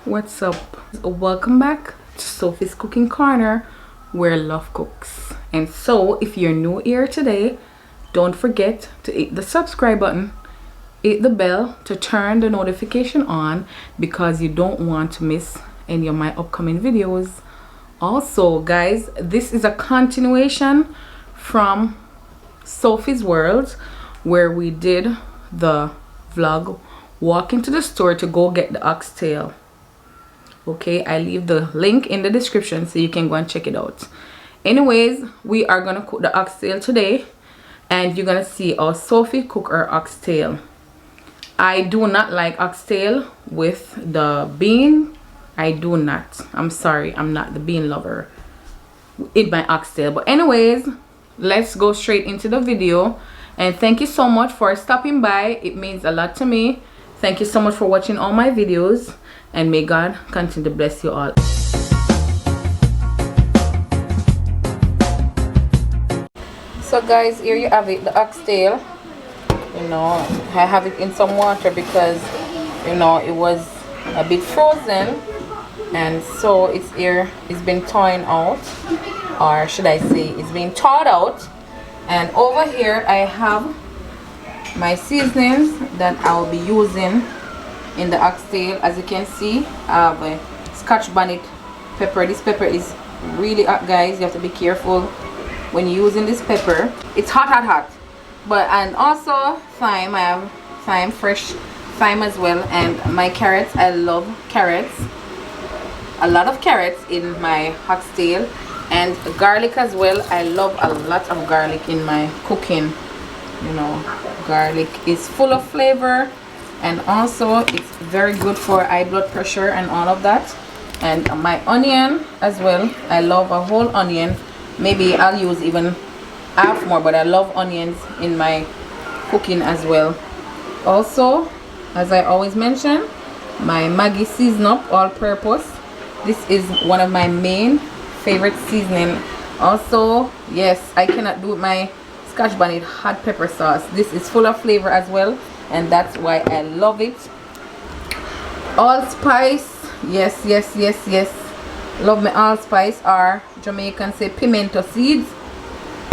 What's up? Welcome back to Sophie's Cooking Corner, where love cooks. And so if you're new here today, don't forget to hit the subscribe button, hit the bell to turn the notification on, because you don't want to miss any of my upcoming videos. Also guys, this is a continuation from Sophie's World, where we did the vlog walking to the store to go get the oxtail. Okay, I leave the link in the description so you can go and check it out. Anyways, we are gonna cook the oxtail today, and you're gonna see how Sophie cook her oxtail. I do not like oxtail with the bean. I do not. I'm sorry, I'm not the bean lover in my oxtail. But anyways, let's go straight into the video. And thank you so much for stopping by. It means a lot to me. Thank you so much for watching all my videos, and may God continue to bless you all. So guys, here you have it, the oxtail. You know, I have it in some water because, you know, it was a bit frozen, and so it's here. It's been thawing out, or should I say it's been thawed out. And over here I have my seasonings that I will be using in the oxtail. As you can see, I have a Scotch bonnet pepper. This pepper is really hot, guys. You have to be careful when you're using this pepper. It's hot. But, and also thyme. I have thyme, fresh thyme as well. And my carrots, I love carrots, a lot of carrots in my oxtail. And garlic as well. I love a lot of garlic in my cooking. You know, garlic is full of flavor, and also it's very good for high blood pressure and all of that. And my onion as well. I love a whole onion. Maybe I'll use even half more, but I love onions in my cooking as well. Also, as I always mention, my Maggi season up all purpose. This is one of my main favorite seasoning. Also, yes, I cannot do my Scotch bonnet hot pepper sauce. This is full of flavor as well, and that's why I love it. Allspice, yes. Love my allspice, or Jamaican say pimento seeds.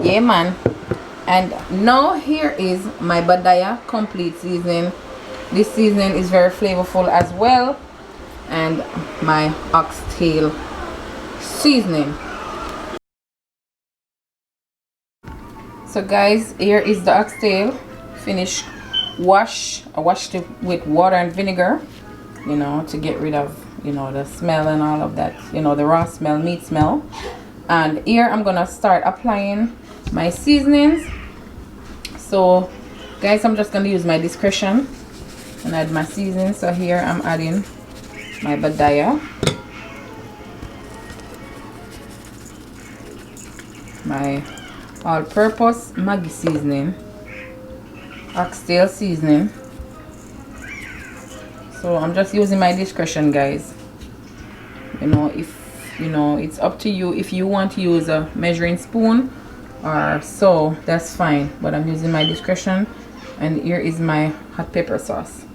Yeah man. And now here is my Badaya complete seasoning. This seasoning is very flavorful as well. And my oxtail seasoning. So guys, here is the oxtail finished wash. I washed it with water and vinegar, you know, to get rid of, you know, the smell and all of that, you know, the raw smell, meat smell. And here I'm gonna start applying my seasonings. So guys, I'm just gonna use my discretion and add my seasoning. So here I'm adding my Badaya, my all-purpose Maggi seasoning, oxtail seasoning. So I'm just using my discretion, guys. You know, if you know, it's up to you. If you want to use a measuring spoon or so, that's fine, but I'm using my discretion. And here is my hot pepper sauce.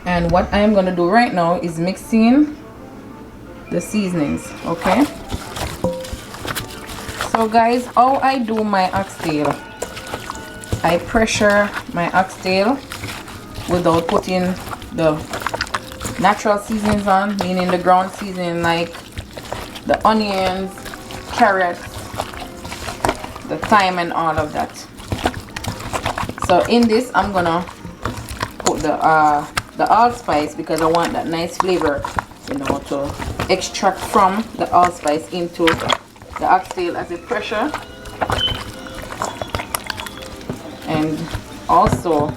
And what I am going to do right now is mixing the seasonings. Okay, so guys, how I do my oxtail, I pressure my oxtail without putting the natural seasonings on, meaning the ground seasoning like the onions, carrots, the thyme and all of that. So in this I'm gonna put the allspice, because I want that nice flavor, you know, to extract from the allspice into the oxtail as a pressure. And also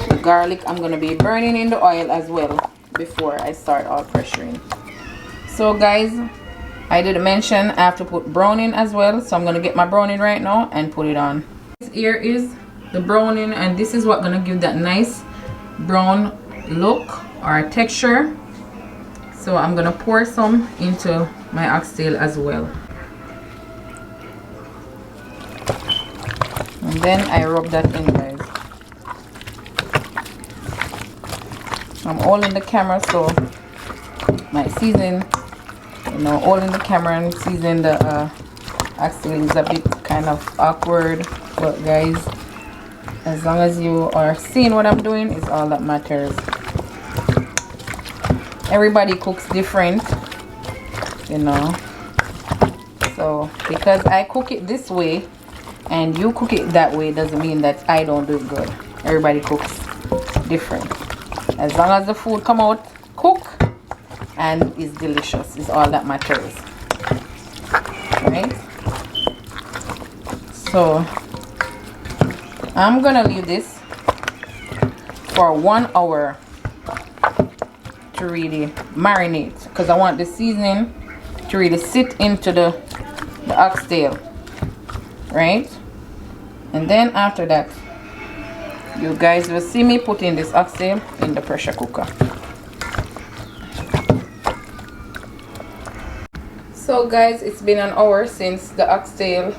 the garlic I'm going to be burning in the oil as well before I start all pressuring. So guys, I did mention I have to put browning as well, so I'm going to get my browning right now and put it on. Here is the browning, and this is what going to give that nice brown look or texture. So I'm gonna pour some into my oxtail as well, and then I rub that in, guys. I'm holding the camera, so my seasoning, you know, holding the camera and seasoning the oxtail is a bit kind of awkward, but guys, as long as you are seeing what I'm doing is all that matters. Everybody cooks different, you know, so because I cook it this way and you cook it that way doesn't mean that I don't do it good. Everybody cooks different. As long as the food come out cook and is delicious is all that matters, right? So I'm gonna leave this for 1 hour to really marinate, because I want the seasoning to really sit into the oxtail, right? And then after that, you guys will see me putting this oxtail in the pressure cooker. So guys, it's been an hour since the oxtail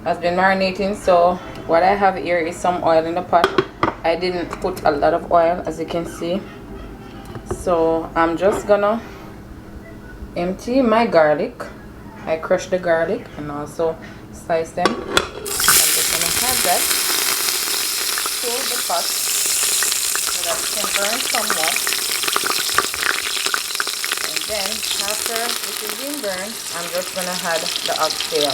has been marinating. So what I have here is some oil in the pot. I didn't put a lot of oil, as you can see. So I'm just gonna empty my garlic. I crushed the garlic and also slice them. I'm just gonna add that to the pot so that it can burn somewhat. And then after it is being burned, I'm just gonna add the oxtail.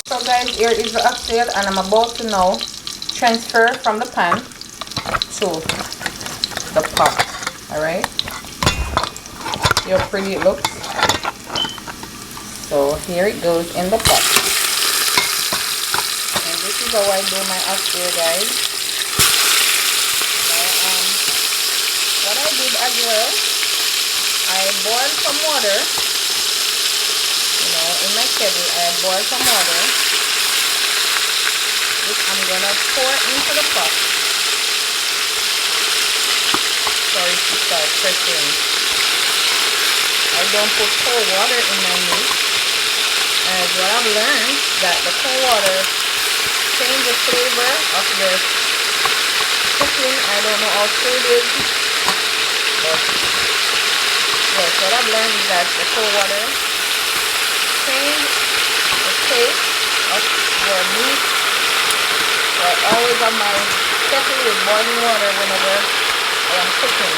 So guys, here is the oxtail, and I'm about to now transfer from the pan to the pot. Alright, see how pretty it looks. So here it goes in the pot, and this is how I do my oxtail, guys. Now, what I did as well, I boiled some water. You know, in my kettle, I boiled some water, which I'm gonna pour into the pot. Sorry to start pressing. I don't put cold water in my meat, as what I've learned that the cold water changes the flavor of your cooking. I don't know how true it is, but yes, what I've learned is that the cold water changes the taste of your meat. So I always have my kettle with boiling water whenever I am cooking.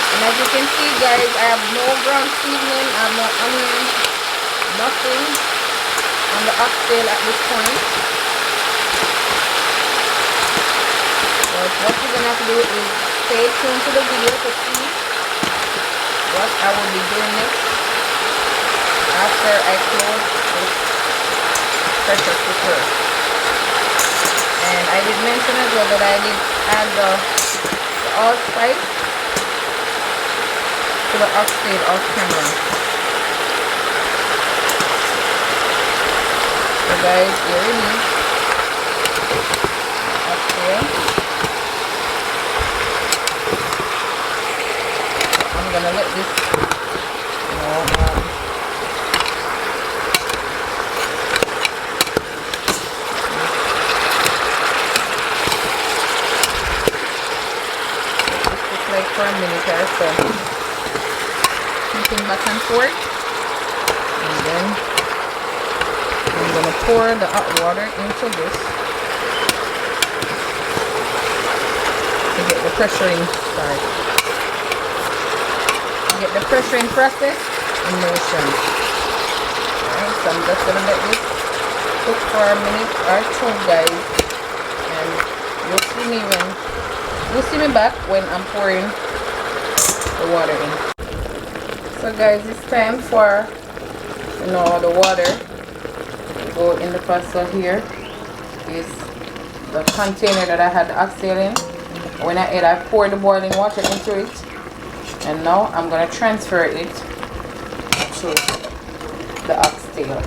And as you can see, guys, I have no ground seasoning, I have no onion, nothing on the oxtail at this point. But what you're gonna have to do is stay tuned to the video to see what I will be doing next after I close this pressure cooker. And I did mention as well that I did add the allspice to the oxtail off camera. So guys, here it is. Oxtail. I'm gonna let this, you know, for a minute or so, flipping back and forth, and then I'm going to pour the hot water into this to get the pressuring started, to get the pressuring process in motion. Alright, so I'm just going to let this cook for a minute or two, guys, and you'll see me back when I'm pouring the water in. So guys, it's time for, you know, the water to go in the pot. So here is the container that I had the oxtail in. When I poured the boiling water into it, and now I'm going to transfer it to the oxtail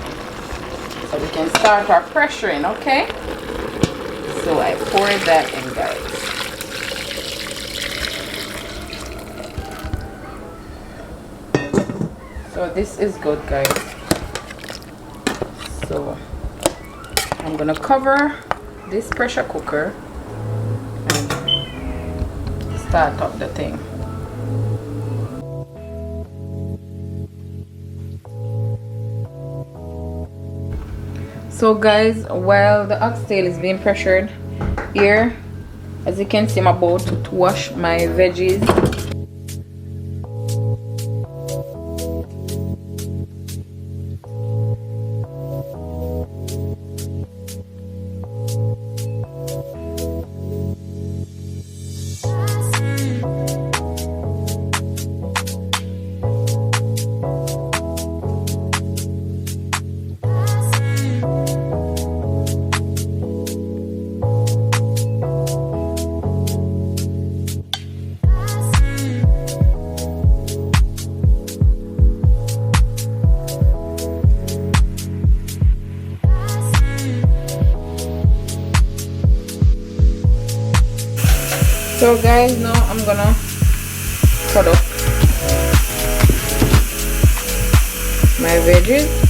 so we can start our pressuring. Okay, so I poured that in, guys. So this is good, guys. So I'm gonna cover this pressure cooker and start up the thing. So guys, while the oxtail is being pressured here, as you can see, I'm about to wash my veggies. So guys, now I'm gonna cut up my veggies.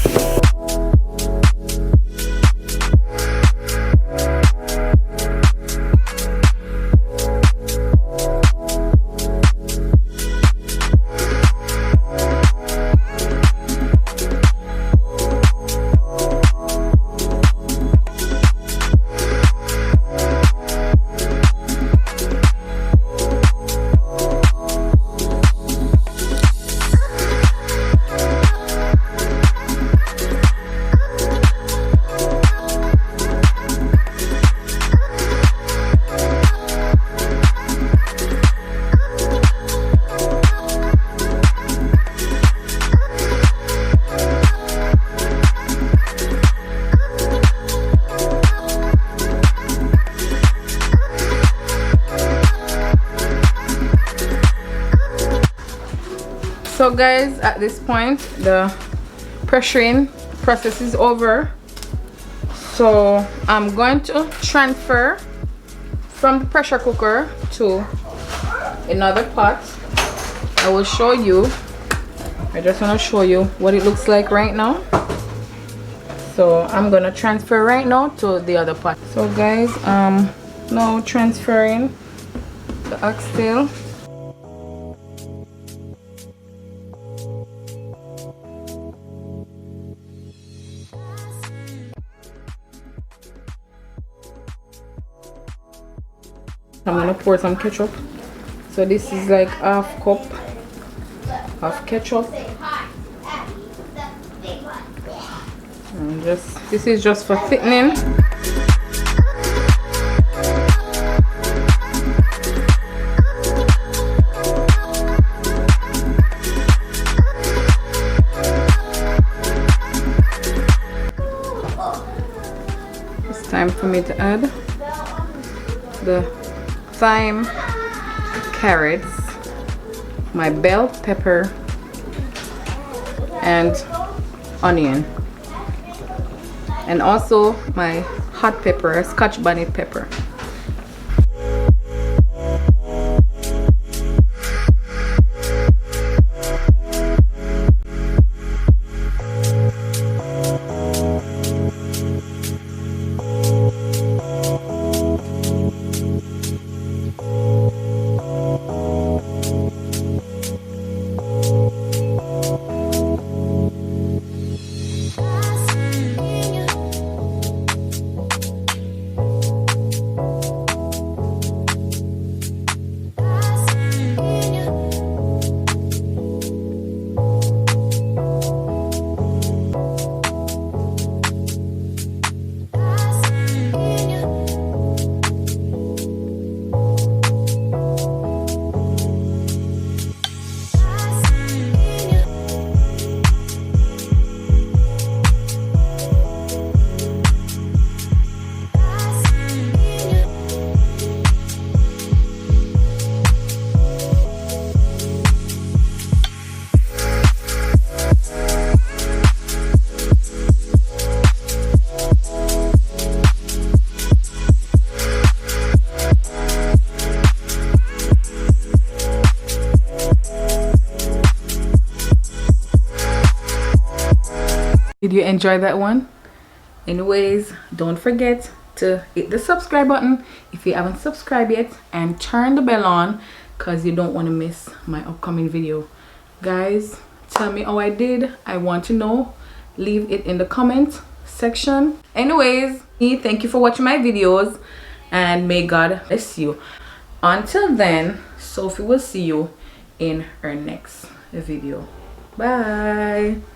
So guys, at this point the pressuring process is over, so I'm going to transfer from the pressure cooker to another pot. I will show you. I just want to show you what it looks like right now. So I'm gonna transfer right now to the other pot. So guys, now transferring the oxtail. I'm gonna pour some ketchup. So this is like half cup of ketchup. And this is just for thickening. It's time for me to add the thyme, carrots, my bell pepper, and onion, and also my hot pepper, Scotch bonnet pepper. Did you enjoy that one? Anyways, don't forget to hit the subscribe button if you haven't subscribed yet, and turn the bell on because you don't want to miss my upcoming video. Guys, tell me how I did. I want to know. Leave it in the comment section. Anyways, thank you for watching my videos, and may God bless you. Until then, Sophie will see you in her next video. Bye.